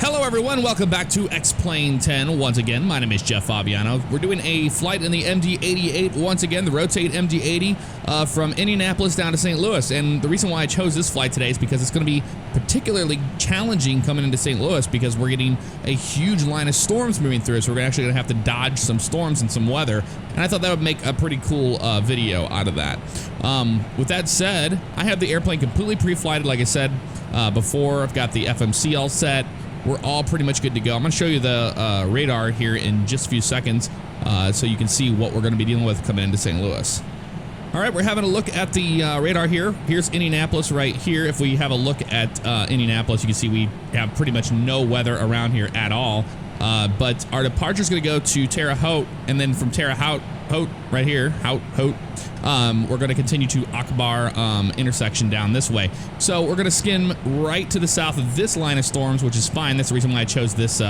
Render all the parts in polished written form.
Hello everyone, welcome back to X-Plane 10 once again. My name is jfavignano. We're doing a flight in the MD-88 once again, the Rotate MD-80 from Indianapolis down to St. Louis. And the reason why I chose this flight today is because it's going to be particularly challenging coming into St. Louis because we're getting a huge line of storms moving through. So we're actually going to have to dodge some storms and some weather. And I thought that would make a pretty cool video out of that. With that said, I have the airplane completely pre-flighted, like I said before. I've got the FMC all set. We're all pretty much good to go. I'm going to show you the radar here in just a few seconds so you can see what we're going to be dealing with coming into St. Louis. All right, we're having a look at the radar here. Here's Indianapolis right here. If we have a look at Indianapolis, you can see we have pretty much no weather around here at all. But our departure is going to go to Terre Haute, and then from Terre Haute right here, we're going to continue to Akbar intersection down this way. So we're going to skim right to the south of this line of storms, which is fine. That's the reason why I chose this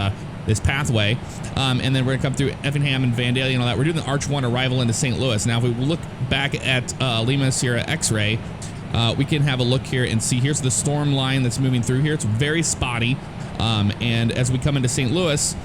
this pathway. And then we're going to come through Effingham and Vandalia and all that. We're doing the Arch 1 arrival into St. Louis. Now, if we look back at Lima Sierra X-ray, we can have a look here and see here's the storm line that's moving through here. It's very spotty. And as we come into St. Louis,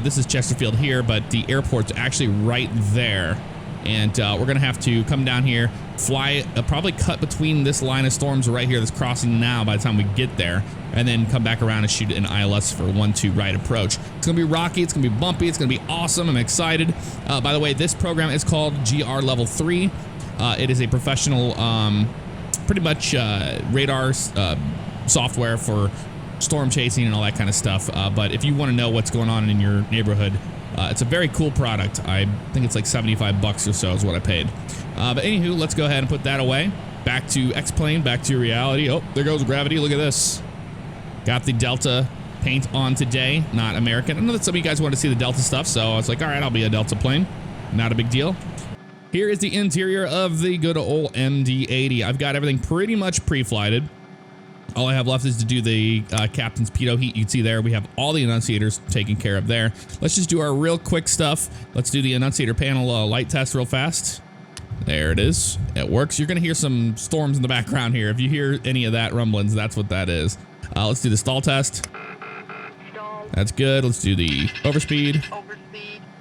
this is Chesterfield here, but the airport's actually right there. And we're going to have to come down here, fly, probably cut between this line of storms right here that's crossing now by the time we get there, and then come back around and shoot an ILS for 1-2 right approach. It's going to be rocky. It's going to be bumpy. It's going to be awesome. I'm excited. By the way, this program is called GR Level 3. It is a professional, pretty much radar software for storm chasing and all that kind of stuff. But if you want to know what's going on in your neighborhood, it's a very cool product. I think it's like 75 bucks or so is what I paid. But anywho, let's go ahead and put that away. Back to X-Plane, back to reality. Oh, there goes gravity. Look at this. Got the Delta paint on today, not American. I know that some of you guys want to see the Delta stuff, so I was like, all right, I'll be a Delta plane. Not a big deal. Here is the interior of the good old MD-80. I've got everything pretty much pre-flighted. All I have left is to do the captain's pitot heat. You can see there we have all the annunciators taken care of there. Let's just do our real quick stuff. Let's do the annunciator panel light test real fast. There it is. It works. You're going to hear some storms in the background here. If you hear any of that rumblings, that's what that is. Let's do the stall test. That's good. Let's do the overspeed.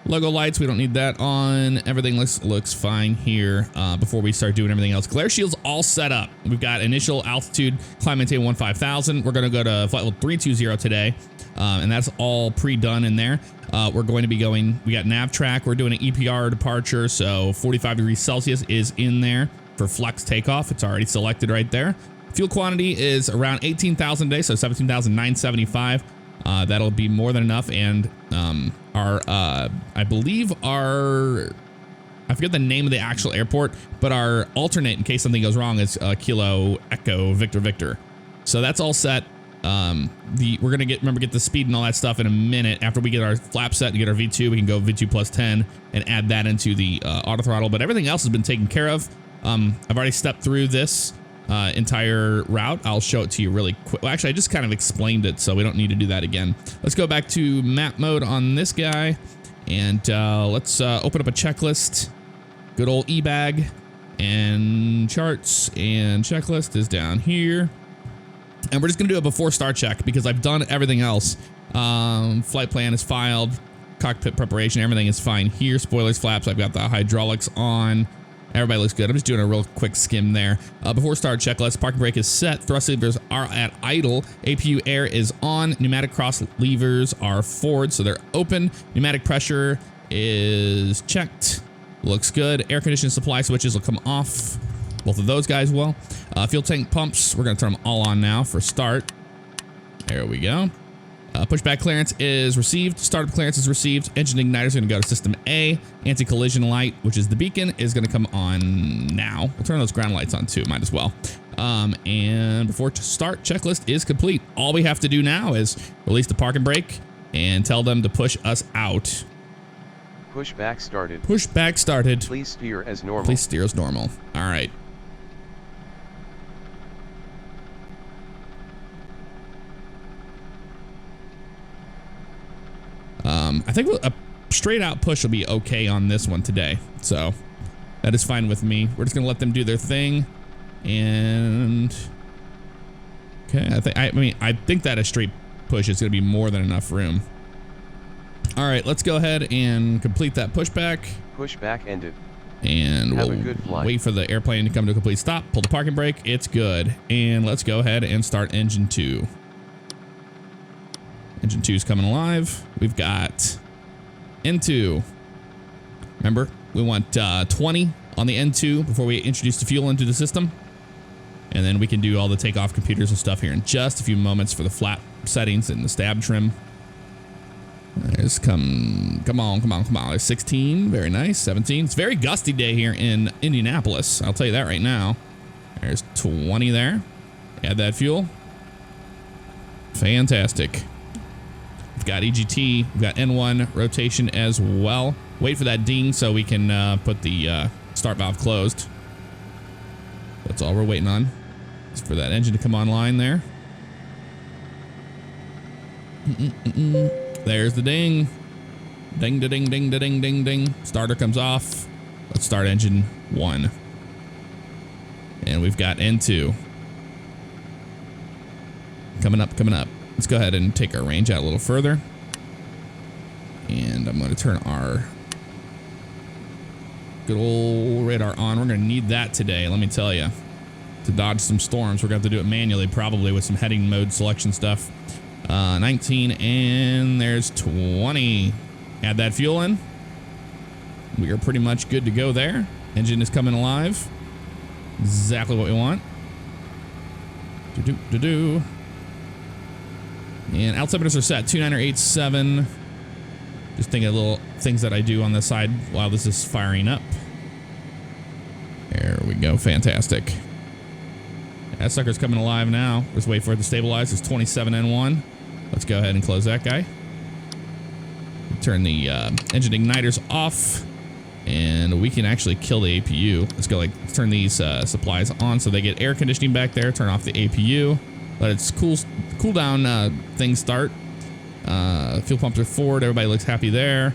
Logo lights, we don't need that on. Everything looks fine here before we start doing everything else. Glare shield's all set up. We've got initial altitude, climb maintain 15,000. We're going to go to flight level 320 today, and that's all pre-done in there. We're going to be going, we got nav track. We're doing an EPR departure, so 45 degrees Celsius is in there for flex takeoff. It's already selected right there. Fuel quantity is around 18,000 a day, so 17,975. That'll be more than enough. And I believe I forget the name of the actual airport, but our alternate in case something goes wrong is Kilo Echo Victor Victor. So that's all set. We're gonna get the speed and all that stuff in a minute. After we get our flap set and get our V2, we can go V2 plus 10 and add that into the auto throttle. But everything else has been taken care of. I've already stepped through this entire route. I'll show it to you really quick. Well, actually, I just kind of explained it, so we don't need to do that again. Let's go back to map mode on this guy, and let's open up a checklist. Good old e-bag, and charts and checklist is down here. And we're just gonna do a before start check because I've done everything else. Flight plan is filed, cockpit preparation, everything is fine here. Spoilers, flaps, I've got the hydraulics on. Everybody looks good. I'm just doing a real quick skim there. Before start checklist, parking brake is set. Thrust levers are at idle. APU air is on. Pneumatic cross levers are forward, so they're open. Pneumatic pressure is checked. Looks good. Air conditioning supply switches will come off. Both of those guys will. Fuel tank pumps, we're going to turn them all on now for start. There we go. Pushback clearance is received. Startup clearance is received. Engine igniter is going to go to system A. Anti-collision light, which is the beacon, is going to come on now. We'll turn those ground lights on too. Might as well. And before start, checklist is complete. All we have to do now is release the parking brake and tell them to push us out. Pushback started. Pushback started. Please steer as normal. Please steer as normal. All right. I think a straight out push will be okay on this one today. So that is fine with me. We're just going to let them do their thing. And okay, I think that a straight push, it's going to be more than enough room. All right, let's go ahead and complete that pushback. Pushback ended. And Have we'll a good flight. wait for the airplane to come to a complete stop. Pull the parking brake. It's good. And let's go ahead and start engine 2. Engine 2 is coming alive. We've got N2. Remember, we want 20 on the N2 before we introduce the fuel into the system. And then we can do all the takeoff computers and stuff here in just a few moments for the flap settings and the stab trim. There's come on. There's 16. Very nice. 17. It's a very gusty day here in Indianapolis. I'll tell you that right now. There's 20 there. Add that fuel. Fantastic. We've got EGT. We've got N1 rotation as well. Wait for that ding so we can put the start valve closed. That's all we're waiting on. Is for that engine to come online there. There's the ding. Ding, da, ding, ding, da, ding, ding, ding. Starter comes off. Let's start engine 1. And we've got N2. Coming up. Let's go ahead and take our range out a little further. And I'm going to turn our good old radar on. We're going to need that today, let me tell you. To dodge some storms, we're going to have to do it manually, probably with some heading mode selection stuff. 19, and there's 20. Add that fuel in. We are pretty much good to go there. Engine is coming alive. Exactly what we want. And altimeters are set 2987. Just thinking of little things that I do on the side while this is firing up. There we go. Fantastic. That sucker's coming alive now. Just wait for it to stabilize. It's 27N1. Let's go ahead and close that guy. Turn the engine igniters off. And we can actually kill the APU. Let's go let's turn these supplies on so they get air conditioning back there. Turn off the APU. Let its cool down things start. Fuel pumps are forward. Everybody looks happy there.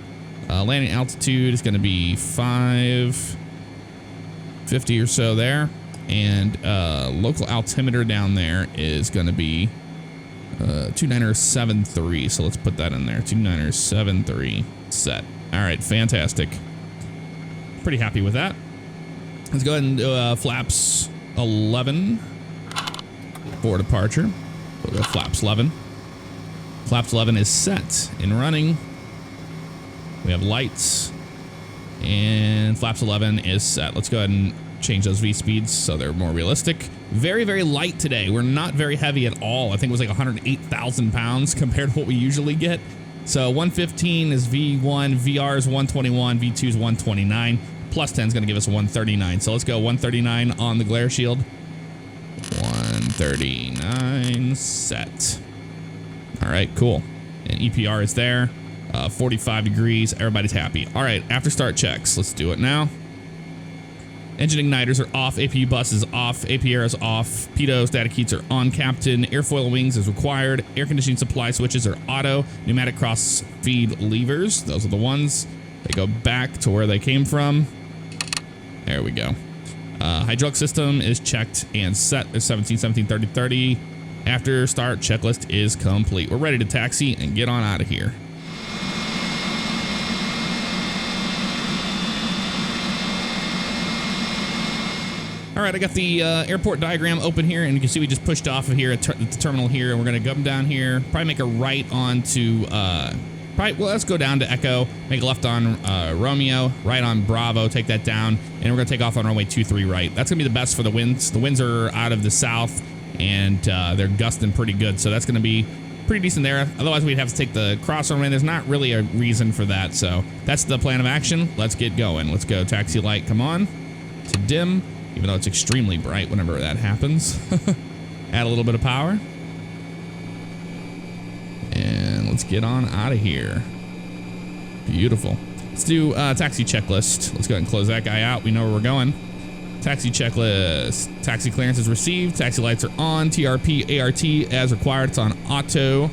Landing altitude is going to be 550 or so there. And local altimeter down there is going to be 2973. So let's put that in there. 2973 set. All right, fantastic. Pretty happy with that. Let's go ahead and do flaps 11 for departure. We'll go flaps 11. Flaps 11 is set and running. We have lights. And flaps 11 is set. Let's go ahead and change those V speeds so they're more realistic. Very, very light today. We're not very heavy at all. I think it was like 108,000 pounds compared to what we usually get. So 115 is V1, VR is 121, V2 is 129. Plus 10 is going to give us 139. So let's go 139 on the glare shield. 139 set. All right, cool. And EPR is there. 45 degrees. Everybody's happy. All right, after start checks. Let's do it now. Engine igniters are off. APU bus is off. APR is off. Pitot static heats are on, Captain. Airfoil wings is required. Air conditioning supply switches are auto. Pneumatic cross feed levers. Those are the ones. They go back to where they came from. There we go. Hydraulic system is checked and set. There's 17, 17, 30, 30. After start, checklist is complete. We're ready to taxi and get on out of here. All right, I got the airport diagram open here, and you can see we just pushed off of here at the terminal here, and we're going to come down here, probably make a right onto, let's go down to Echo, make a left on Romeo, right on Bravo, take that down, and we're going to take off on runway 23 right. That's going to be the best for the winds. The winds are out of the south, and they're gusting pretty good, so that's going to be pretty decent there. Otherwise, we'd have to take the cross runway. There's not really a reason for that, so that's the plan of action. Let's get going. Let's go. Taxi light, come on. To dim. Even though it's extremely bright whenever that happens. Add a little bit of power. And let's get on out of here. Beautiful. Let's do taxi checklist. Let's go ahead and close that guy out. We know where we're going. Taxi checklist. Taxi clearance is received. Taxi lights are on. TRP, ART as required. It's on auto.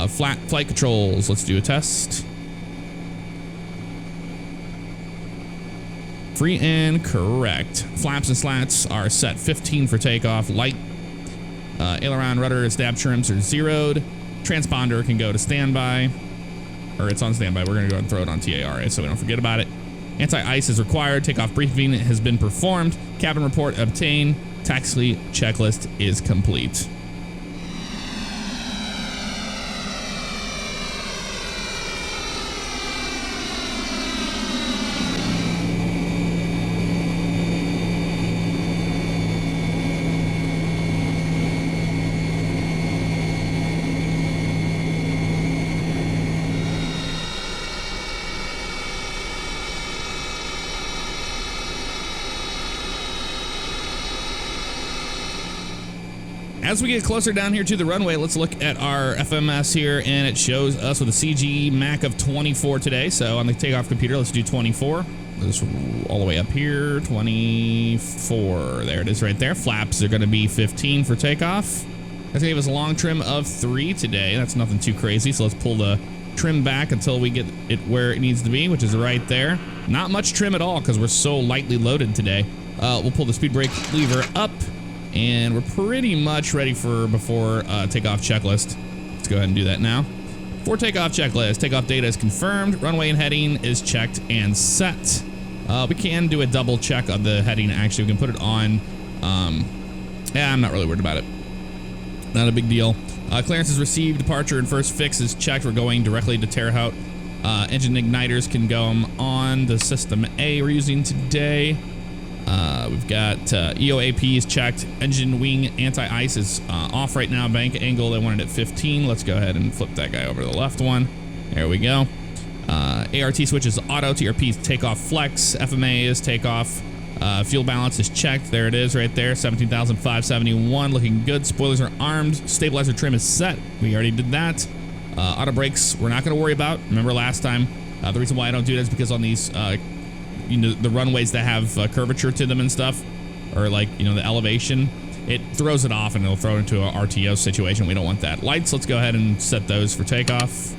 Flat flight controls. Let's do a test. Free and correct. Flaps and slats are set 15 for takeoff. Light aileron, rudder, stab trims are zeroed. Transponder can go to standby, or it's on standby. We're going to go and throw it on TARA so we don't forget about it. Anti-ice is required. Takeoff briefing has been performed. Cabin report obtained. Taxi checklist is complete. As we get closer down here to the runway, let's look at our FMS here, and it shows us with a CG Mac of 24 today. So on the takeoff computer, let's do 24. This all the way up here, 24. There it is right there. Flaps are going to be 15 for takeoff. That's going to give us a long trim of 3 today. That's nothing too crazy. So let's pull the trim back until we get it where it needs to be, which is right there. Not much trim at all because we're so lightly loaded today. We'll pull the speed brake lever up. And we're pretty much ready for before takeoff checklist. Let's go ahead and do that now. For takeoff checklist, takeoff data is confirmed. Runway and heading is checked and set. We can do a double check of the heading. Actually, we can put it on. Yeah, I'm not really worried about it. Not a big deal. Clearance is received. Departure and first fix is checked. We're going directly to Terre Haute. Engine igniters can go on the system A we're using today. We've got EOAP is checked. Engine wing anti-ice is off right now. Bank angle, they wanted at 15. Let's go ahead and flip that guy over to the left one. There we go. ART switch is auto. TRP is takeoff flex. FMA is takeoff. Fuel balance is checked. There it is right there. 17,571. Looking good. Spoilers are armed. Stabilizer trim is set. We already did that. Auto brakes, we're not going to worry about. Remember last time, the reason why I don't do that is because on these you know, the runways that have curvature to them and stuff, or like, you know, the elevation, it throws it off and it'll throw it into a RTO situation. We don't want that. Lights, let's go ahead and set those for takeoff.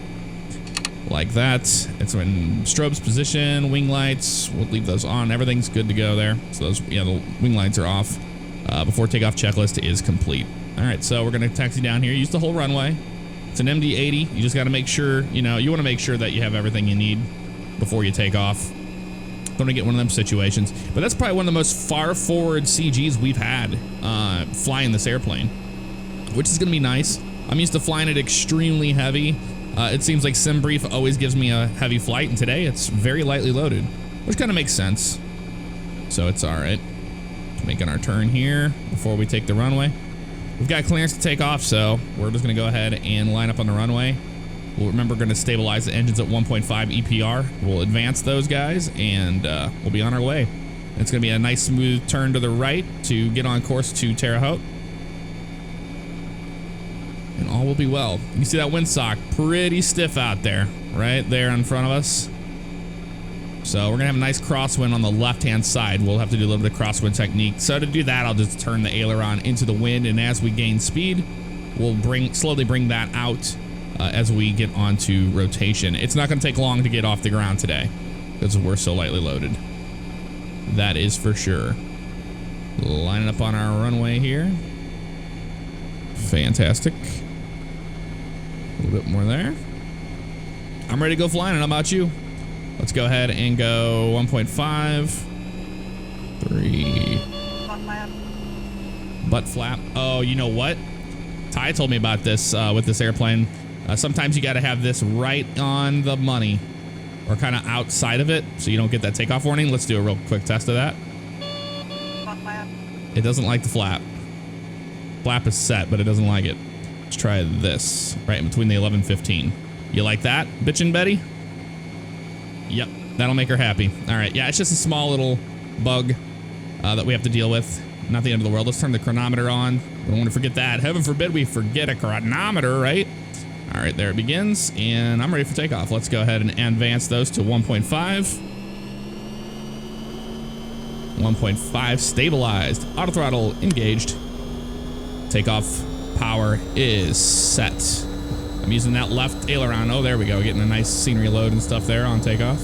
Like that. It's in strobes position, wing lights, we'll leave those on. Everything's good to go there. So those, yeah, the wing lights are off. Before takeoff checklist is complete. All right, so we're gonna taxi down here, use the whole runway. It's an MD-80. You just gotta make sure, you know, you wanna make sure that you have everything you need before you take off. Don't want to get one of them situations. But that's probably one of the most far forward CGs we've had flying this airplane, which is going to be nice. I'm used to flying it extremely heavy. It seems like SimBrief always gives me a heavy flight, and today it's very lightly loaded, which kind of makes sense. So it's all right. Making our turn here before we take the runway. We've got clearance to take off, so we're just going to go ahead and line up on the runway. We'll remember, going to stabilize the engines at 1.5 EPR. We'll advance those guys, and we'll be on our way. It's going to be a nice smooth turn to the right to get on course to Terre Haute. And all will be well. You see that windsock pretty stiff out there, right there in front of us. So we're going to have a nice crosswind on the left-hand side. We'll have to do a little bit of crosswind technique. So to do that, I'll just turn the aileron into the wind, and as we gain speed, we'll slowly bring that out as we get onto rotation. It's not going to take long to get off the ground today because we're so lightly loaded. That is for sure. Lining up on our runway here. Fantastic. A little bit more there. I'm ready to go flying. How about you? Let's go ahead and go 1.5. 3. Butt flap. Oh, you know what? Ty told me about this with this airplane. Sometimes you got to have this right on the money or kind of outside of it so you don't get that takeoff warning. Let's do a real quick test of that. It doesn't like the flap. Flap is set, but it doesn't like it. Let's try this right in between the 11 and 15. You like that, bitchin' Betty? Yep, that'll make her happy. All right, yeah, it's just a small little bug that we have to deal with. Not the end of the world. Let's turn the chronometer on. We don't want to forget that. Heaven forbid we forget a chronometer, right? All right, there it begins, and I'm ready for takeoff. Let's go ahead and advance those to 1.5. 1.5 stabilized. Auto throttle engaged. Takeoff power is set. I'm using that left aileron. Oh, there we go. Getting a nice scenery load and stuff there on takeoff.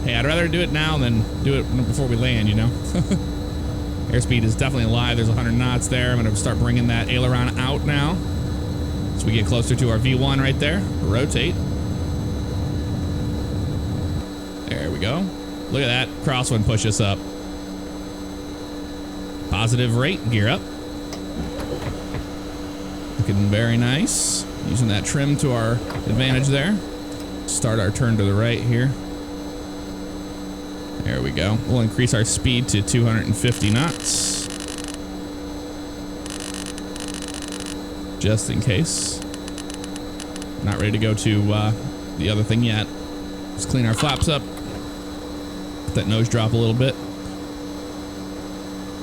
Hey, I'd rather do it now than do it before we land, you know? Airspeed is definitely alive. There's 100 knots there. I'm going to start bringing that aileron out now. So we get closer to our V1 right there. Rotate. There we go. Look at that crosswind push us up. Positive rate, gear up. Looking very nice. Using that trim to our advantage there. Start our turn to the right here. There we go. We'll increase our speed to 250 knots. Just in case. Not ready to go to the other thing yet. Let's clean our flaps up. Let that nose drop a little bit.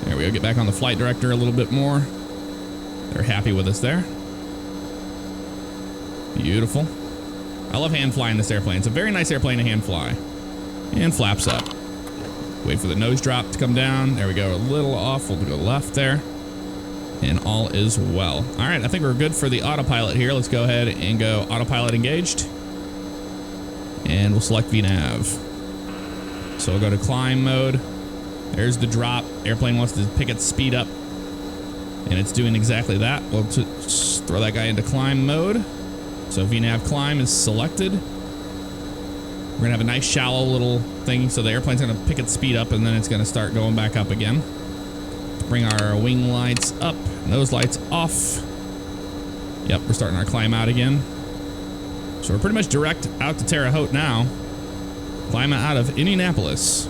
There we go. Get back on the flight director a little bit more. They're happy with us there. Beautiful. I love hand flying this airplane. It's a very nice airplane to hand fly. And flaps up. Wait for the nose drop to come down. There we go. A little off. We'll go left there. And all is well. All right. I think we're good for the autopilot here. Let's go ahead and go autopilot engaged. And we'll select VNav. So we'll go to climb mode. There's the drop. Airplane wants to pick its speed up. And it's doing exactly that. We'll just throw that guy into climb mode. So VNav climb is selected. We're gonna have a nice shallow little thing. So the airplane's gonna pick its speed up and then it's gonna start going back up again. Bring our wing lights up, nose lights off. Yep, we're starting our climb out again. So we're pretty much direct out to Terre Haute now. Climb out of Indianapolis.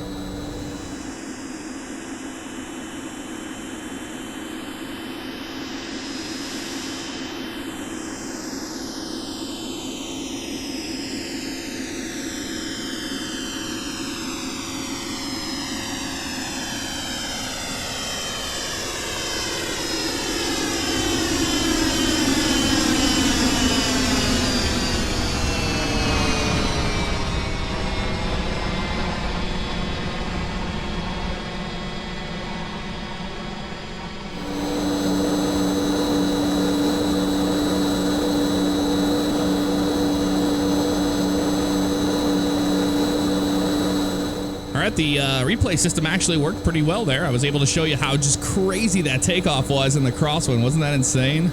The replay system actually worked pretty well there. I was able to show you how just crazy that takeoff was in the crosswind. Wasn't that insane?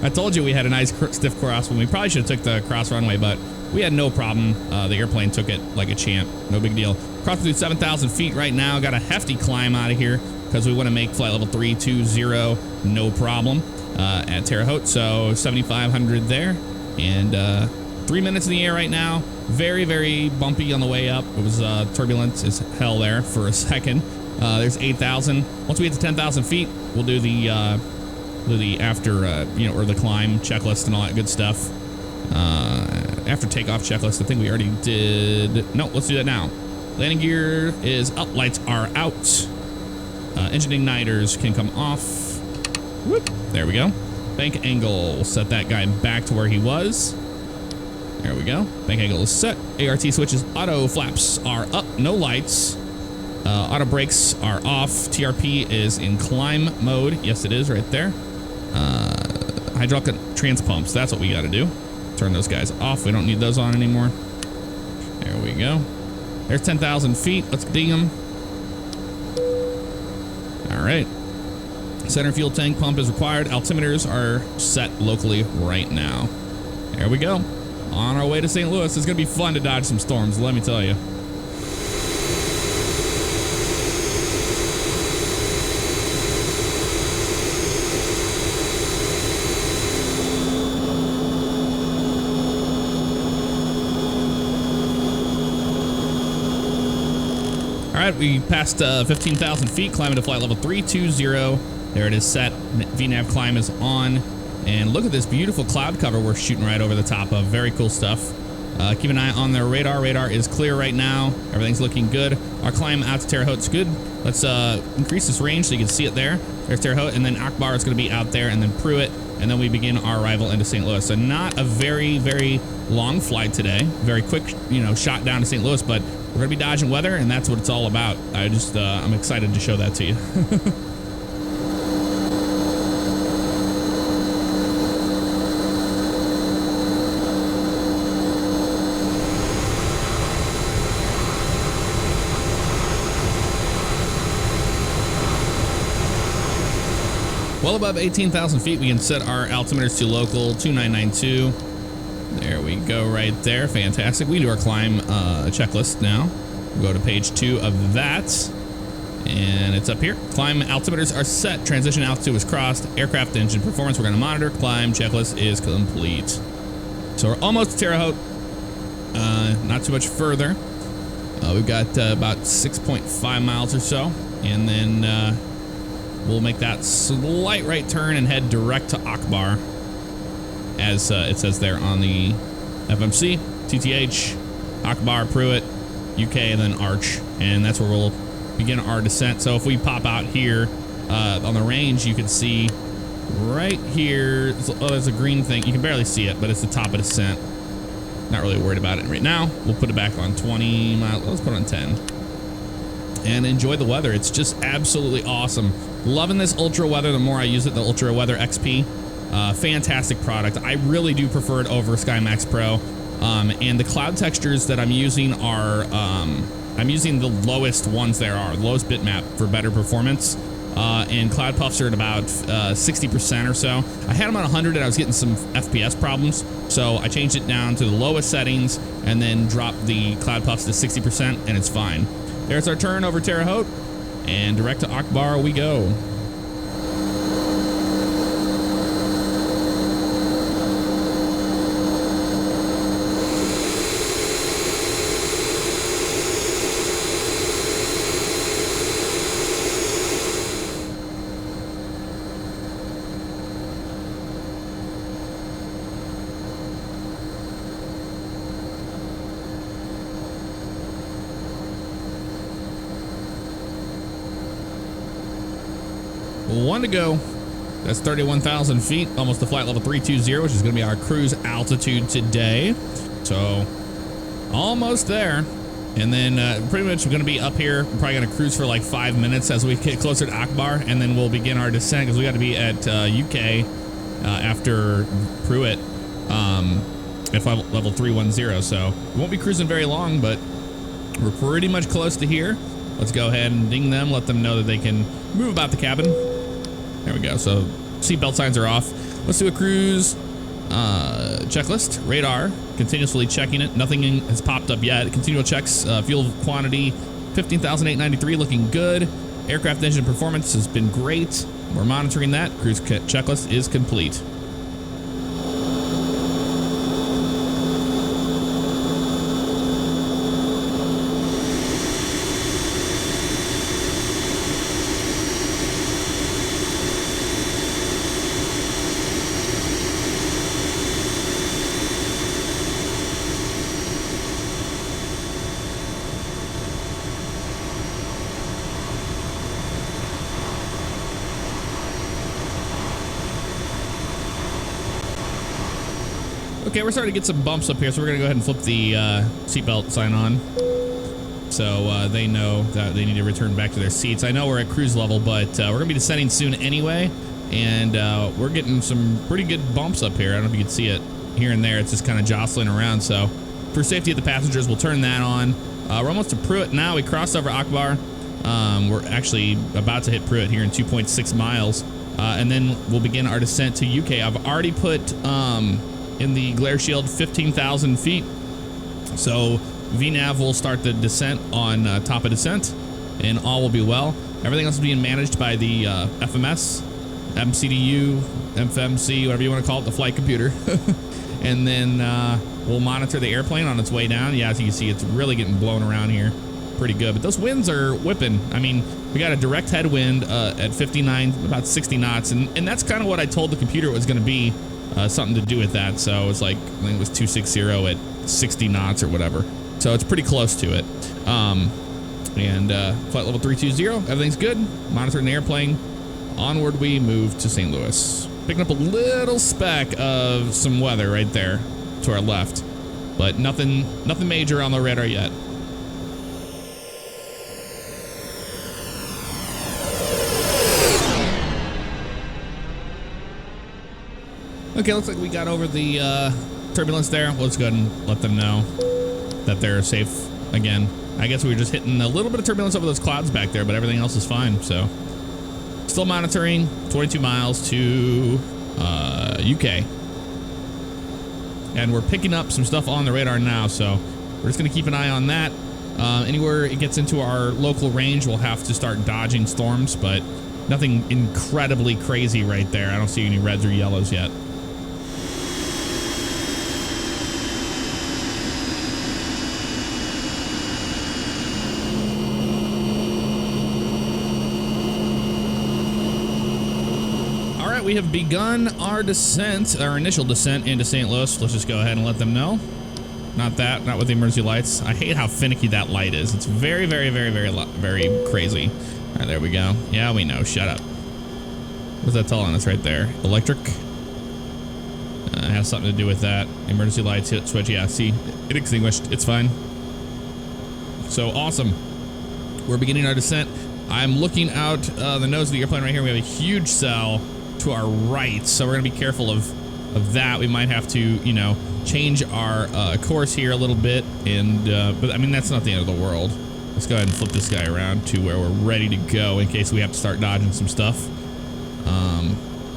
I told you we had a nice stiff crosswind. We probably should have took the cross runway, but we had no problem. The airplane took it like a champ. No big deal. Crossing through 7,000 feet right now. Got a hefty climb out of here because we want to make flight level 320 no problem at Terre Haute. So 7,500 there. And 3 minutes in the air right now. Very, very bumpy on the way up. It was turbulent as hell there for a second. There's 8,000. Once we get to 10,000 feet, we'll do the after, or the climb checklist and all that good stuff. After takeoff checklist, I think we already did. No, let's do that now. Landing gear is up. Lights are out. Engine igniters can come off. Whoop. There we go. Bank angle. We'll set that guy back to where he was. There we go. Bank angle is set. ART switches. Auto flaps are up. No lights. Auto brakes are off. TRP is in climb mode. Yes, it is right there. Hydraulic trans pumps. That's what we got to do. Turn those guys off. We don't need those on anymore. There we go. There's 10,000 feet. Let's ding them. All right. Center fuel tank pump is required. Altimeters are set locally right now. There we go. On our way to St. Louis. It's going to be fun to dodge some storms, let me tell you. All right, we passed 15,000 feet, climbing to flight level 320. There it is set. VNav climb is on. And look at this beautiful cloud cover we're shooting right over the top of. Very cool stuff. Keep an eye on their radar. Radar is clear right now. Everything's looking good. Our climb out to Terre Haute's good. Let's increase this range so you can see it there. There's Terre Haute, and then Akbar is going to be out there, and then Pruitt, and then we begin our arrival into St. Louis. So not a very, very long flight today. Very quick, shot down to St. Louis, but we're going to be dodging weather, and that's what it's all about. I'm excited to show that to you. Well above 18,000 feet, we can set our altimeters to local 2992. There we go right there. Fantastic. We do our climb checklist now. We'll go to page 2 of that. And it's up here. Climb altimeters are set. Transition altitude is crossed. Aircraft engine performance we're going to monitor. Climb checklist is complete. So we're almost to Terre Haute. Not too much further. We've got about 6.5 miles or so. And then we'll make that slight right turn and head direct to Akbar. As it says there on the FMC, TTH, Akbar, Pruitt, UK, and then Arch. And that's where we'll begin our descent. So if we pop out here on the range, you can see right here, oh, there's a green thing. You can barely see it, but it's the top of descent. Not really worried about it right now. We'll put it back on 20 miles. Let's put it on 10. And enjoy the weather. It's just absolutely awesome. Loving this ultra weather. The more I use it, the ultra weather XP. Fantastic product. I really do prefer it over SkyMax Pro. And the cloud textures that I'm using are, I'm using the lowest ones there are, the lowest bitmap for better performance. And cloud puffs are at about 60% or so. I had them on 100 and I was getting some FPS problems. So I changed it down to the lowest settings and then dropped the cloud puffs to 60% and it's fine. There's our turn over Terre Haute and direct to Akbar we go. One to go. That's 31,000 feet, almost to flight level 320, which is going to be our cruise altitude today. So almost there. And then pretty much going to be up here. We're probably going to cruise for like 5 minutes as we get closer to Akbar, and then we'll begin our descent because we got to be at UK after Pruitt at level 310. So we won't be cruising very long, but we're pretty much close to here. Let's go ahead and ding them, let them know that they can move about the cabin. There we go. So seatbelt signs are off. Let's do a cruise checklist. Radar, continuously checking it. Nothing has popped up yet. Continual checks. Fuel quantity, 15,893, looking good. Aircraft engine performance has been great. We're monitoring that. Cruise checklist is complete. Okay, we're starting to get some bumps up here, so we're going to go ahead and flip the seatbelt sign on so they know that they need to return back to their seats. I know we're at cruise level, but we're going to be descending soon anyway, and we're getting some pretty good bumps up here. I don't know if you can see it here and there. It's just kind of jostling around, so for safety of the passengers, we'll turn that on. We're almost to Pruitt now. We crossed over Akbar. We're actually about to hit Pruitt here in 2.6 miles, and then we'll begin our descent to UK. I've already put in the glare shield 15,000 feet, so VNAV will start the descent on top of descent, and all will be well. Everything else is being managed by the FMS, MCDU, FMC, whatever you want to call it, the flight computer. And then we'll monitor the airplane on its way down. Yeah, as you can see, it's really getting blown around here pretty good, but those winds are whipping. I mean, we got a direct headwind at 59, about 60 knots, and that's kind of what I told the computer it was going to be. Something to do with that. So it's like, I think it was 260 at 60 knots or whatever. So it's pretty close to it. And flight level 320, everything's good. Monitoring the airplane. Onward we move to St. Louis. Picking up a little speck of some weather right there to our left, but nothing major on the radar yet. Okay, looks like we got over the turbulence there. Let's go ahead and let them know that they're safe again. I guess we were just hitting a little bit of turbulence over those clouds back there, but everything else is fine. So Still monitoring 22 miles to UK. And we're picking up some stuff on the radar now, so we're just going to keep an eye on that. Anywhere it gets into our local range, we'll have to start dodging storms, but nothing incredibly crazy right there. I don't see any reds or yellows yet. We have begun our descent, our initial descent into St. Louis. Let's just go ahead and let them know. Not with the emergency lights. I hate how finicky that light is. It's very, very, very, very crazy. All right, there we go. Yeah, we know. Shut up. What's that telling us right there? Electric? It has something to do with that. Emergency lights hit switch. Yeah, see, it extinguished. It's fine. So awesome. We're beginning our descent. I'm looking out the nose of the airplane right here. We have a huge cell to our right, so we're gonna be careful of that. We might have to, you know, change our course here a little bit, and but I mean, that's not the end of the world. Let's go ahead and flip this guy around to where we're ready to go in case we have to start dodging some stuff.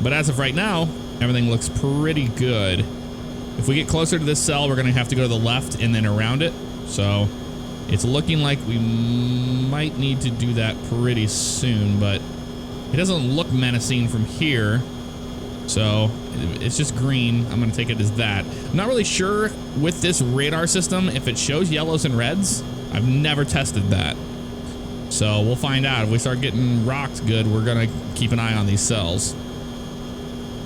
But as of right now, everything looks pretty good. If we get closer to this cell, we're gonna have to go to the left and then around it. So it's looking like we might need to do that pretty soon, but it doesn't look menacing from here, so it's just green. I'm gonna take it as that. I'm not really sure with this radar system if it shows yellows and reds. I've never tested that, so we'll find out. If we start getting rocked good, we're gonna keep an eye on these cells.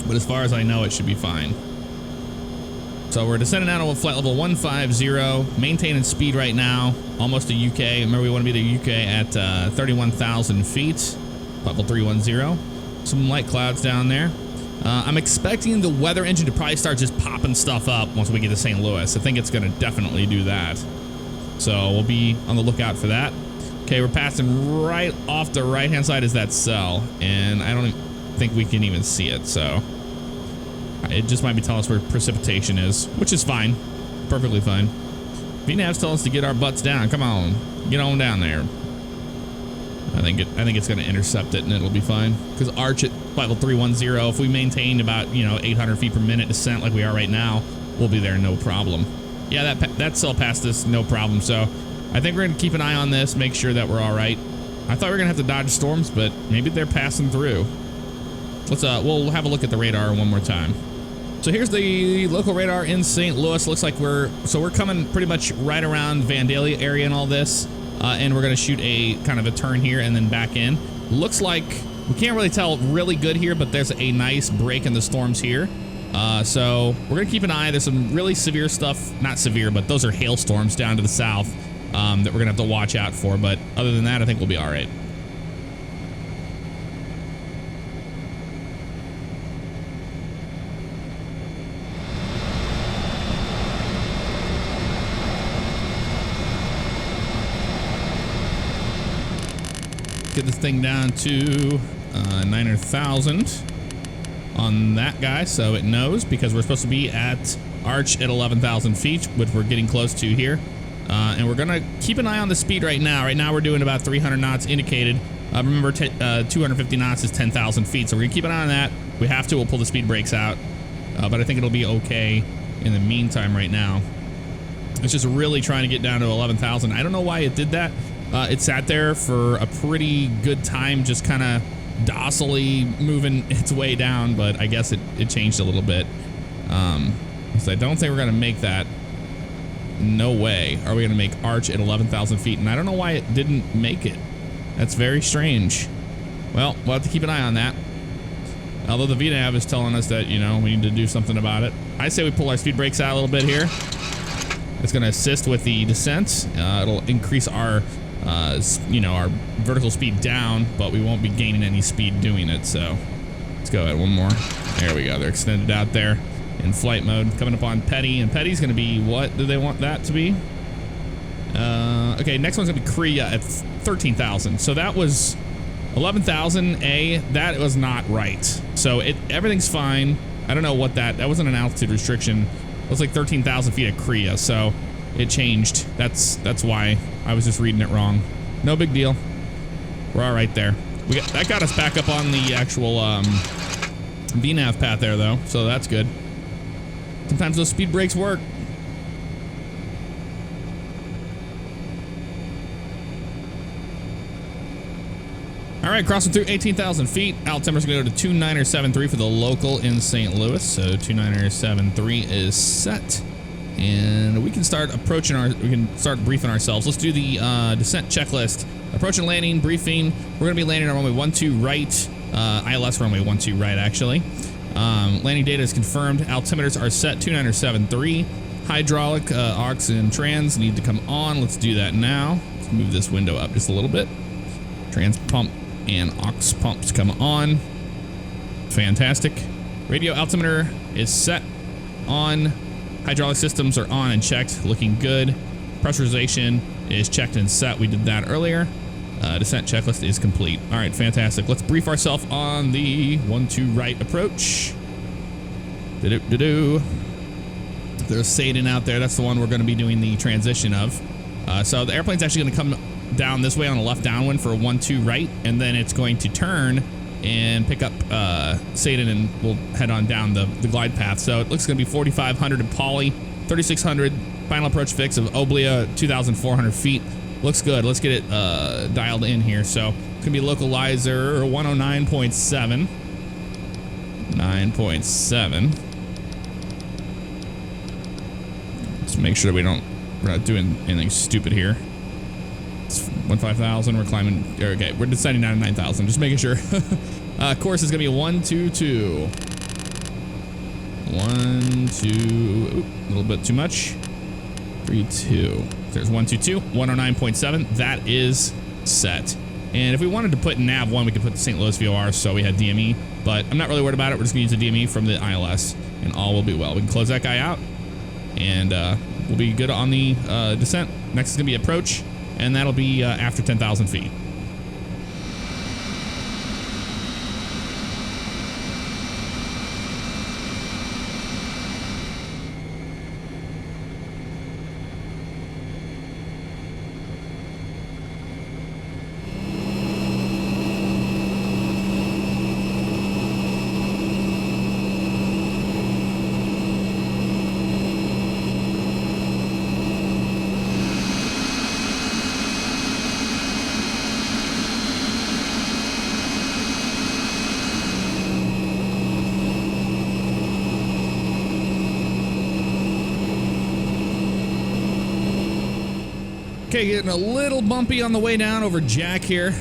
But as far as I know, it should be fine. So we're descending out of flight level 150, maintaining speed right now, almost to UK. Remember, we want to be to UK at 31,000 feet. Level 310. Some light clouds down there. I'm expecting the weather engine to probably start just popping stuff up once we get to St. Louis. I think it's going to definitely do that. So we'll be on the lookout for that. Okay, we're passing right off the right-hand side is that cell, and I don't think we can even see it, so it just might be telling us where precipitation is, which is fine. Perfectly fine. VNAV's telling us to get our butts down. Come on, get on down there. I think it's going to intercept it and it'll be fine. Because Arch at level 310, if we maintain about 800 feet per minute descent like we are right now, we'll be there no problem. Yeah, that cell passed us no problem. So I think we're going to keep an eye on this, make sure that we're all right. I thought we were going to have to dodge storms, but maybe they're passing through. Let's we'll have a look at the radar one more time. So here's the local radar in St. Louis. Looks like we're coming pretty much right around Vandalia area and all this. And we're going to shoot a kind of a turn here and then back in. Looks like we can't really tell really good here, but there's a nice break in the storms here. So we're going to keep an eye. There's some really severe stuff. Not severe, but those are hailstorms down to the south that we're going to have to watch out for. But other than that, I think we'll be all right. Get this thing down to 900,000 on that guy, so it knows, because we're supposed to be at Arch at 11,000 feet, which we're getting close to here. And we're gonna keep an eye on the speed right now. Right now we're doing about 300 knots indicated. Remember, 250 knots is 10,000 feet, so we're gonna keep an eye on that. If we have to, we'll pull the speed brakes out. But I think it'll be okay in the meantime right now. It's just really trying to get down to 11,000. I don't know why it did that. It sat there for a pretty good time, just kind of docilely moving its way down, but I guess it changed a little bit. So I don't think we're going to make that. No way are we going to make Arch at 11,000 feet, and I don't know why it didn't make it. That's very strange. Well, we'll have to keep an eye on that. Although the VNAV is telling us that, we need to do something about it. I say we pull our speed brakes out a little bit here. It's going to assist with the descent. It'll increase our our vertical speed down, but we won't be gaining any speed doing it. So let's go ahead one more. There we go. They're extended out there in flight mode. Coming up on Petty, and Petty's going to be, what do they want that to be? Okay, next one's going to be Korea at 13,000. So that was 11,000 A. That was not right. So everything's fine. I don't know what that wasn't an altitude restriction. It was like 13,000 feet at Korea. So it changed. That's why I was just reading it wrong. No big deal. We're all right there. That got us back up on the actual VNAV path there, though, so that's good. Sometimes those speed brakes work. All right, crossing through 18,000 feet. Altimeter's gonna go to 2973 for the local in St. Louis. So 2973 is set. And we can start approaching we can start briefing ourselves. Let's do the descent checklist. Approach and landing, briefing. We're gonna be landing on runway 12 right. ILS runway 12 right, actually. Landing data is confirmed. Altimeters are set, 2973. Hydraulic, aux, and trans need to come on. Let's do that now. Let's move this window up just a little bit. Trans pump and aux pumps come on. Fantastic. Radio altimeter is set on. Hydraulic systems are on and checked, looking good. Pressurization is checked and set. We did that earlier. Descent checklist is complete. All right, fantastic. Let's brief ourselves on the 12 right approach. There's Satan out there. That's the one we're going to be doing the transition of. So the airplane's actually going to come down this way on the left downwind for 12 right, and then it's going to turn and pick up Satan, and we'll head on down the glide path. So it looks going to be 4,500 in Poly, 3,600 final approach fix of Oblea, 2,400 feet. Looks good. Let's get it dialed in here. So it's going to be localizer 109.7. 9.7. Let's make sure we're not doing anything stupid here. It's 15,000. We're climbing. Okay, we're descending down to 9,000. Just making sure. Course is going to be 122. 1, 2. Ooh, a little bit too much. 3, 2. There's 122. 109.7. That is set. And if we wanted to put nav 1, we could put the St. Louis VOR, so we had DME. But I'm not really worried about it. We're just going to use the DME from the ILS, and all will be well. We can close that guy out, and we'll be good on the descent. Next is going to be approach, and that'll be after 10,000 feet. Okay, getting a little bumpy on the way down over Jack here.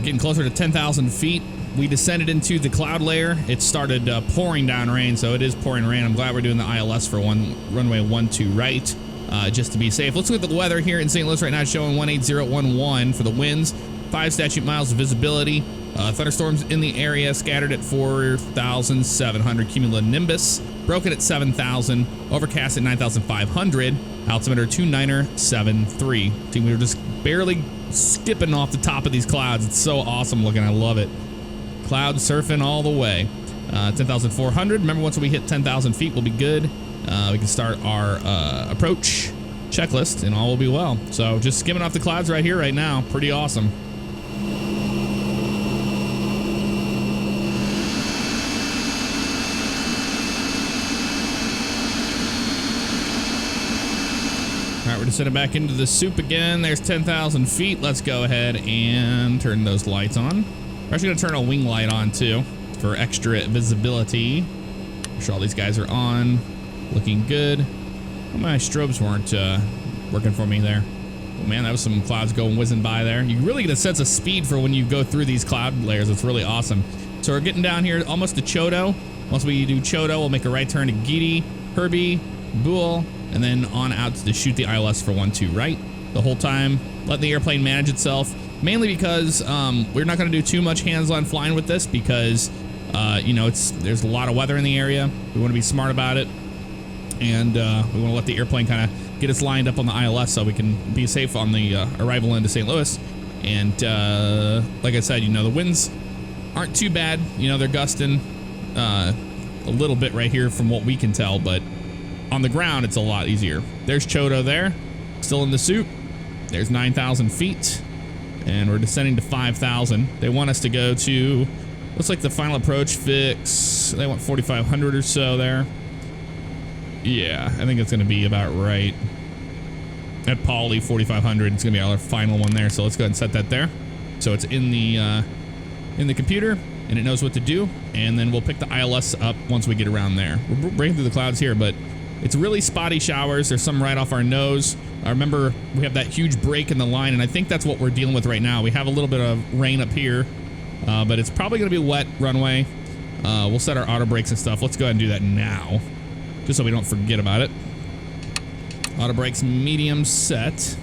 Getting closer to 10,000 feet. We descended into the cloud layer. It started pouring down rain, so it is pouring rain. I'm glad we're doing the ILS for runway 12 right, just to be safe. Let's look at the weather here in St. Louis right now. It's showing 18011 for the winds. 5 statute miles of visibility. Thunderstorms in the area scattered at 4,700 cumulonimbus. Broken at 7,000. Overcast at 9,500. Altimeter 2973. See, we were just barely skipping off the top of these clouds. It's so awesome looking. I love it. Cloud surfing all the way. 10,400. Remember, once we hit 10,000 feet, we'll be good. We can start our approach checklist, and all will be well. So just skimming off the clouds right here, right now. Pretty awesome. All right, we're descending back into the soup again. There's 10,000 feet. Let's go ahead and turn those lights on. We're actually going to turn a wing light on, too, for extra visibility. Make sure all these guys are on. Looking good. Oh, my strobes weren't working for me there. Oh, man, that was some clouds going whizzing by there. You really get a sense of speed for when you go through these cloud layers. It's really awesome. So we're getting down here almost to Chodo. Once we do Chodo, we'll make a right turn to Gidi, Herbie, Boole, and then on out to shoot the ILS for 12 right. The whole time, let the airplane manage itself. Mainly because we're not going to do too much hands-on flying with this because, you know, there's a lot of weather in the area. We want to be smart about it. And we want to let the airplane kind of get us lined up on the ILS so we can be safe on the arrival into St. Louis. And like I said, you know, the winds aren't too bad. You know, they're gusting a little bit right here from what we can tell, but on the ground, it's a lot easier. There's Chodo there, still in the soup. There's 9,000 feet. And we're descending to 5,000. They want us to go to, looks like the final approach fix. They want 4,500 or so there. Yeah, I think it's going to be about right. At Poly 4,500, it's going to be our final one there. So let's go ahead and set that there. So it's in the computer, and it knows what to do. And then we'll pick the ILS up once we get around there. We're breaking through the clouds here, but it's really spotty showers. There's some right off our nose. I remember we have that huge break in the line, and I think that's what we're dealing with right now. We have a little bit of rain up here, but it's probably going to be wet runway. We'll set our auto brakes and stuff. Let's go ahead and do that now, just so we don't forget about it. Auto brakes medium set.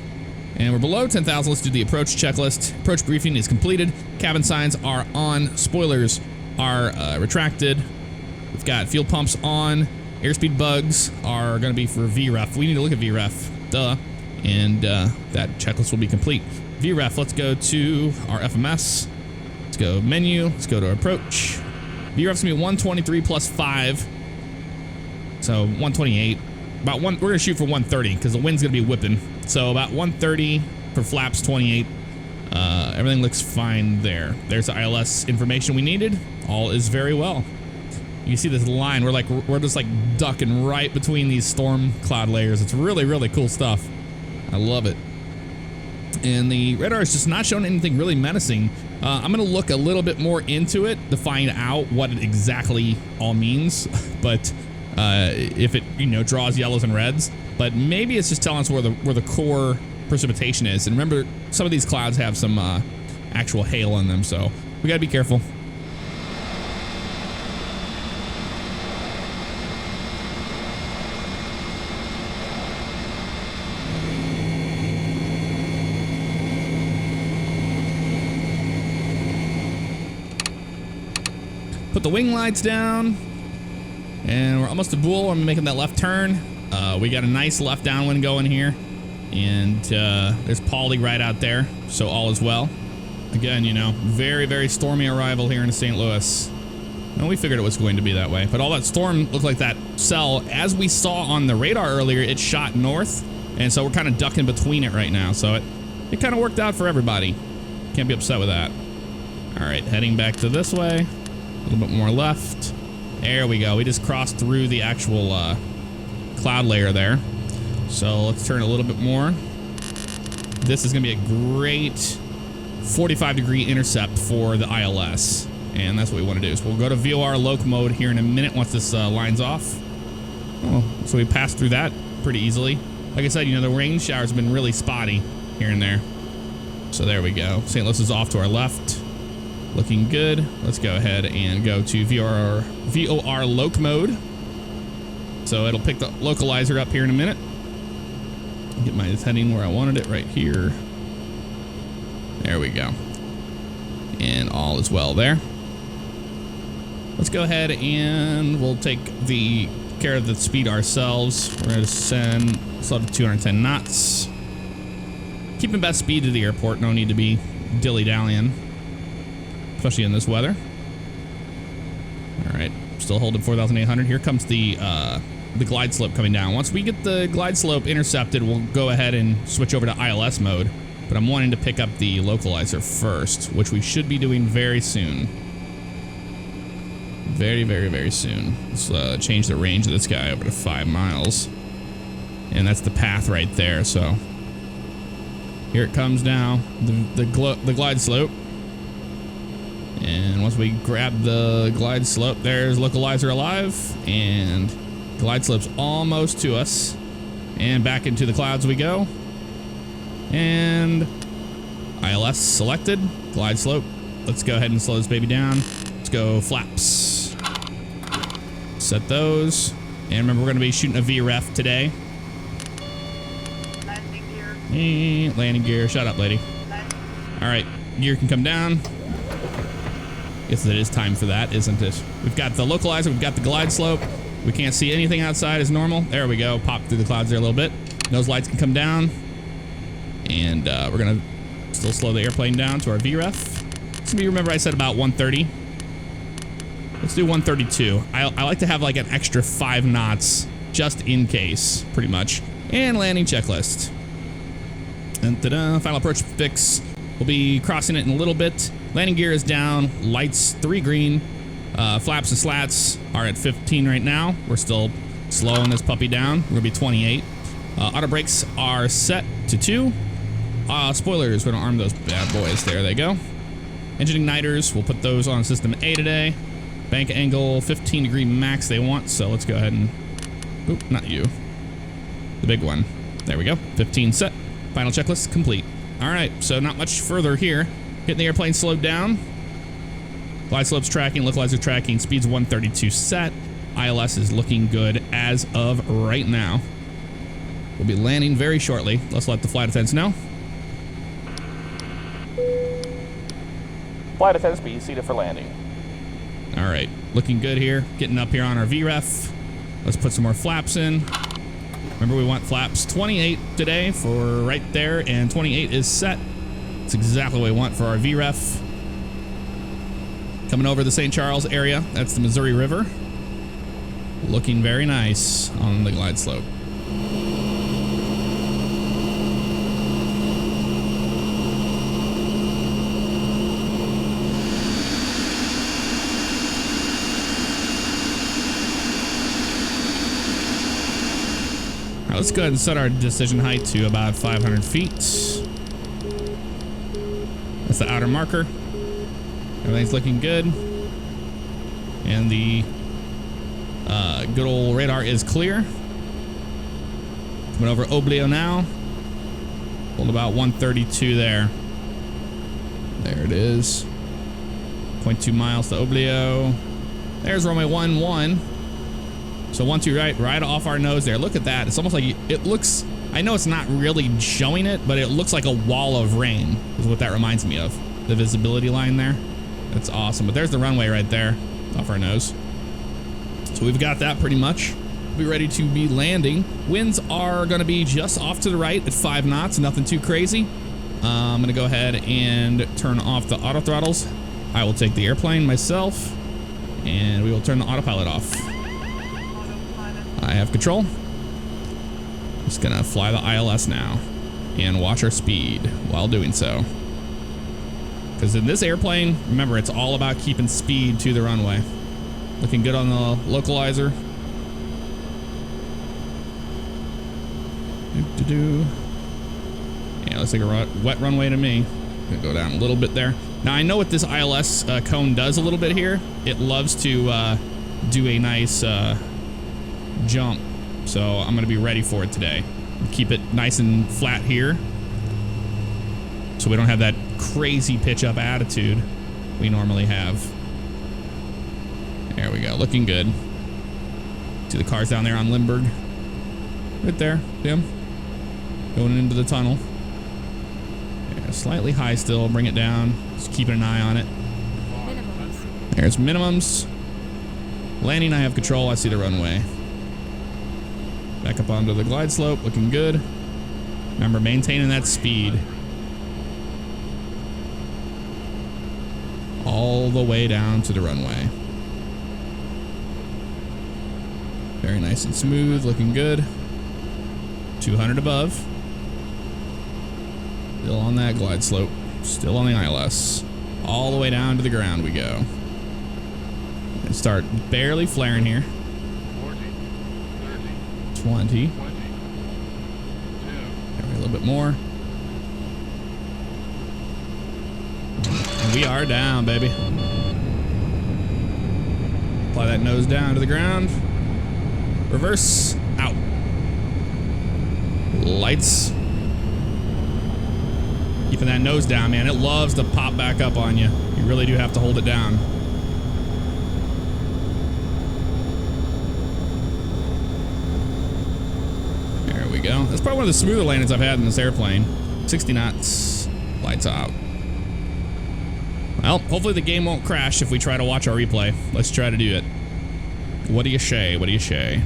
And we're below 10,000. Let's do the approach checklist. Approach briefing is completed. Cabin signs are on. Spoilers are retracted. We've got fuel pumps on. Airspeed bugs are going to be for VREF. We need to look at VREF. Duh. And that checklist will be complete. VREF, let's go to our FMS. Let's go menu. Let's go to approach. VREF's going to be 123 plus 5. So 128. About one, we're going to shoot for 130 because the wind's going to be whipping. So about 130 for flaps 28. Everything looks fine there. There's the ILS information we needed. All is very well. You can see this line. We're just like ducking right between these storm cloud layers. It's really, really cool stuff. I love it. And the radar is just not showing anything really menacing. I'm going to look a little bit more into it to find out what it exactly all means. But if it, you know, draws yellows and reds, but maybe it's just telling us where the core precipitation is. And remember, some of these clouds have some actual hail in them, so we got to be careful. Put the wing lights down. And we're almost to Boole. I'm making that left turn. We got a nice left downwind going here. And there's Poly right out there. So all is well. Again, you know, very, very stormy arrival here in St. Louis. And we figured it was going to be that way. But all that storm looked like that cell. As we saw on the radar earlier, it shot north. And so we're kind of ducking between it right now. So it kind of worked out for everybody. Can't be upset with that. All right, heading back to this way. A little bit more left. There we go. We just crossed through the actual cloud layer there. So let's turn a little bit more. This is going to be a great 45-degree intercept for the ILS. And that's what we want to do. So we'll go to VOR loc mode here in a minute once this lines off. Oh, so we passed through that pretty easily. Like I said, you know, the rain showers have been really spotty here and there. So there we go. St. Louis is off to our left. Looking good. Let's go ahead and go to VOR loc mode. So it'll pick the localizer up here in a minute. Get my heading where I wanted it, right here. There we go. And all is well there. Let's go ahead and we'll take the care of the speed ourselves. We're going to send slow to 210 knots. Keeping best speed to the airport. No need to be dilly-dallying, especially in this weather. All right, still holding 4,800. Here comes the glide slope coming down. Once we get the glide slope intercepted, we'll go ahead and switch over to ILS mode. But I'm wanting to pick up the localizer first, which we should be doing very soon. Very, very, very soon. Let's change the range of this guy over to 5 miles. And that's the path right there, so. Here it comes now, the glide slope. And once we grab the glide slope, there's localizer alive, and glide slope's almost to us. And back into the clouds we go. And ILS selected, glide slope. Let's go ahead and slow this baby down. Let's go flaps. Set those. And remember, we're going to be shooting a VREF today. Landing gear. Landing gear. Shut up, lady. All right, gear can come down. Guess it is time for that, isn't it? We've got the localizer, we've got the glide slope. We can't see anything outside as normal. There we go. Pop through the clouds there a little bit. Those lights can come down. And we're going to still slow the airplane down to our VREF. So you remember I said about 130. Let's do 132. I like to have like an extra 5 knots just in case, pretty much. And landing checklist. And ta-da, final approach fix We'll be crossing it in a little bit. Landing gear is down. Lights 3 green. Flaps and slats are at 15 right now. We're still slowing this puppy down. We're gonna be 28. Auto brakes are set to 2. Spoilers, we're gonna arm those bad boys. There they go. Engine igniters, we'll put those on system A today. Bank angle, 15 degree max they want, so let's go ahead and... Oop, not you. The big one. There we go. 15 set. Final checklist complete. All right, so not much further here. Getting the airplane slowed down. Glide slope's tracking, localizer tracking, speed's 132 set. ILS is looking good as of right now. We'll be landing very shortly. Let's let the flight attendants know. Flight attendants be seated for landing. All right, looking good here. Getting up here on our VREF. Let's put some more flaps in. Remember, we want flaps 28 today for right there, and 28 is set. That's exactly what we want for our VREF. Coming over the St. Charles area. That's the Missouri River. Looking very nice on the glide slope. All right, let's go ahead and set our decision height to about 500 feet. That's the outer marker. Everything's looking good. And the good old radar is clear. Coming over Oblio now. Hold about 132 there. There it is. 0.2 miles to Oblio. There's runway 11. So 12 right off our nose there. Look at that. It's almost like it looks, I know it's not really showing it, but it looks like a wall of rain is what that reminds me of. The visibility line there. That's awesome. But there's the runway right there off our nose. So we've got that pretty much. We'll be ready to be landing. Winds are going to be just off to the right at 5 knots. Nothing too crazy. I'm going to go ahead and turn off the auto throttles. I will take the airplane myself, and we will turn the autopilot off. I have control. Just going to fly the ILS now and watch our speed while doing so. Because in this airplane, remember, it's all about keeping speed to the runway. Looking good on the localizer. Yeah, looks like a wet runway to me. Gonna go down a little bit there. Now I know what this ILS cone does a little bit here. It loves to do a nice jump. So I'm gonna be ready for it today. Keep it nice and flat here, so we don't have that crazy pitch up attitude we normally have. There we go, looking good. See the cars down there on Lindbergh. Right there, see them? Going into the tunnel. Yeah, slightly high still, bring it down. Just keeping an eye on it. Minimums. There's minimums. Landing, I have control, I see the runway. Back up onto the glide slope, looking good. Remember, maintaining that speed. All the way down to the runway. Very nice and smooth, looking good. 200 above. Still on that glide slope. Still on the ILS. All the way down to the ground we go. And start barely flaring here. 20. A little bit more. And we are down, baby. Apply that nose down to the ground. Reverse, out. Lights. Keeping that nose down, man. It loves to pop back up on you. You really do have to hold it down. There we go. That's probably one of the smoother landings I've had in this airplane. 60 knots. Lights out. Well, hopefully the game won't crash if we try to watch our replay. Let's try to do it. What do you say? What do you say?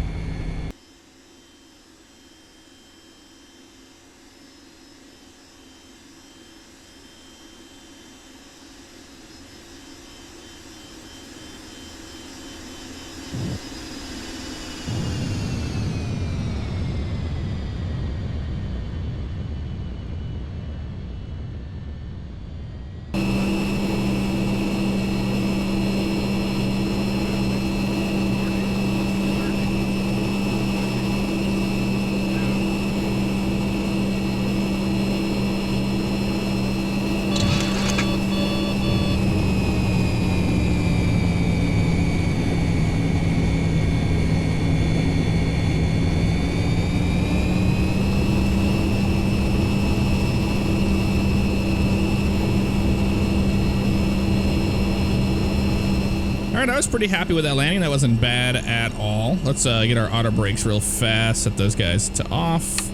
All right, I was pretty happy with that landing. That wasn't bad at all. Let's get our auto brakes real fast. Set those guys to off.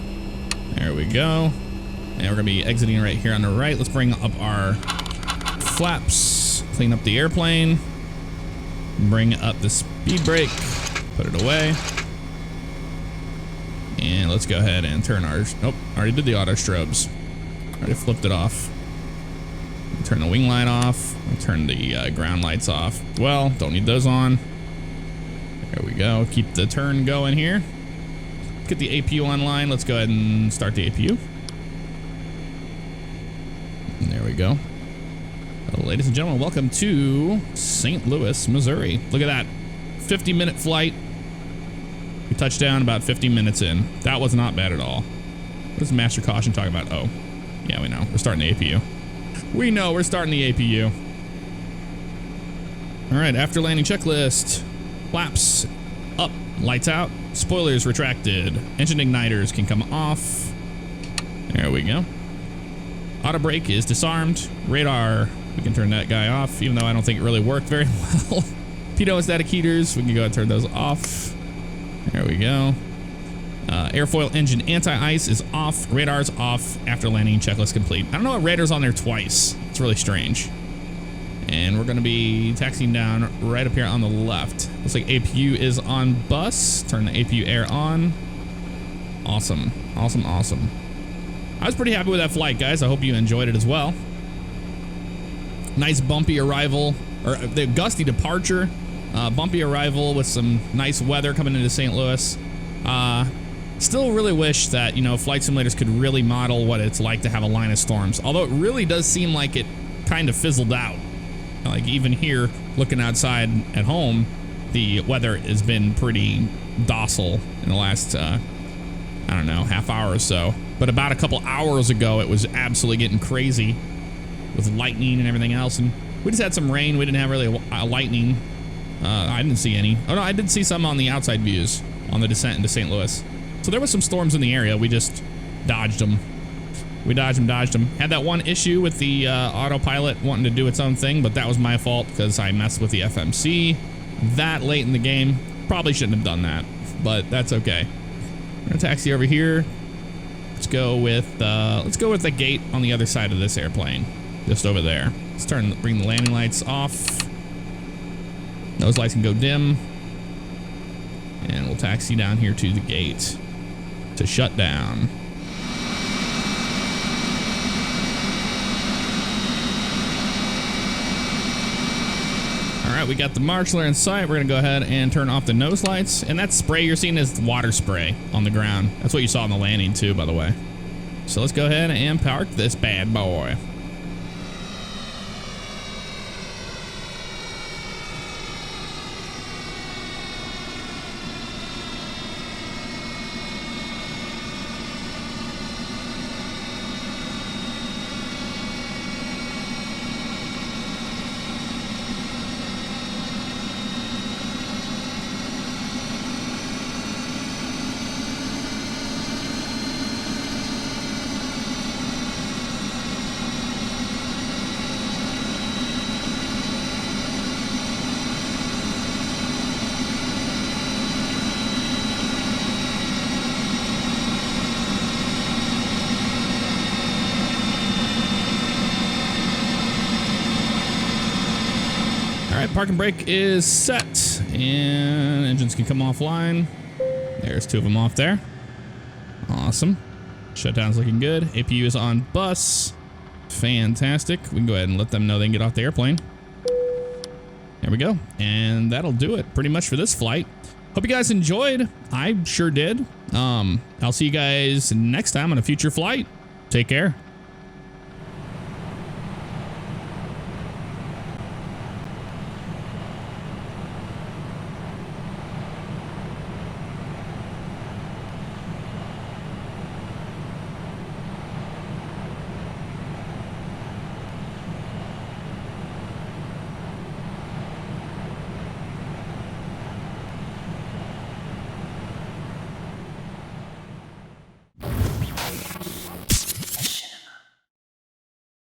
There we go. And we're gonna be exiting right here on the right. Let's bring up our flaps. Clean up the airplane. Bring up the speed brake. Put it away. And let's go ahead and turn our... Nope, already did the auto strobes. Already flipped it off. Turn the wing light off. Turn the ground lights off. Well, don't need those on. There we go. Keep the turn going here. Get the APU online. Let's go ahead and start the APU. And there we go. Well, ladies and gentlemen, welcome to St. Louis, Missouri. Look at that. 50-minute flight. We touched down about 50 minutes in. That was not bad at all. What is Master Caution talking about? Oh, yeah, we know. We're starting the APU. We know we're starting the APU. All right, after landing checklist. Flaps up, lights out, spoilers retracted, engine igniters can come off. There we go. Auto brake is disarmed. Radar, we can turn that guy off, even though I don't think it really worked very well. Pitot static heaters, we can go ahead and turn those off. There we go. Airfoil engine anti-ice is off. Radar's off after landing checklist complete. I don't know what radar's on there twice. It's really strange. And we're going to be taxiing down right up here on the left. Looks like APU is on bus. Turn the APU air on. Awesome. Awesome, awesome. I was pretty happy with that flight, guys. I hope you enjoyed it as well. Nice bumpy arrival, or the gusty departure. Bumpy arrival with some nice weather coming into St. Louis. Still really wish that, you know, flight simulators could really model what it's like to have a line of storms. Although it really does seem like it kind of fizzled out. Like even here, looking outside at home, the weather has been pretty docile in the last, I don't know, half hour or so. But about a couple hours ago, it was absolutely getting crazy with lightning and everything else. And we just had some rain. We didn't have really lightning. I didn't see any. Oh no, I did see some on the outside views on the descent into St. Louis. So there was some storms in the area. We just dodged them. We dodged them. Had that one issue with the Autopilot wanting to do its own thing, but that was my fault because I messed with the FMC that late in the game. Probably shouldn't have done that, but that's okay. We're gonna taxi over here. Let's go with the gate on the other side of this airplane, just over there. Let's bring the landing lights off. Those lights can go dim, and we'll taxi down here to the gate to shut down. All right, we got the marshaller in sight. We're gonna go ahead and turn off the nose lights, and that spray you're seeing is water spray on the ground. That's what you saw on the landing too, by the way. So let's go ahead and park this bad boy. Parking brake is set, and engines can come offline. There's two of them off there. Awesome. Shutdown's looking good. APU is on bus. Fantastic. We can go ahead and let them know they can get off the airplane. There we go. And that'll do it pretty much for this flight. Hope you guys enjoyed. I sure did. I'll see you guys next time on a future flight. Take care.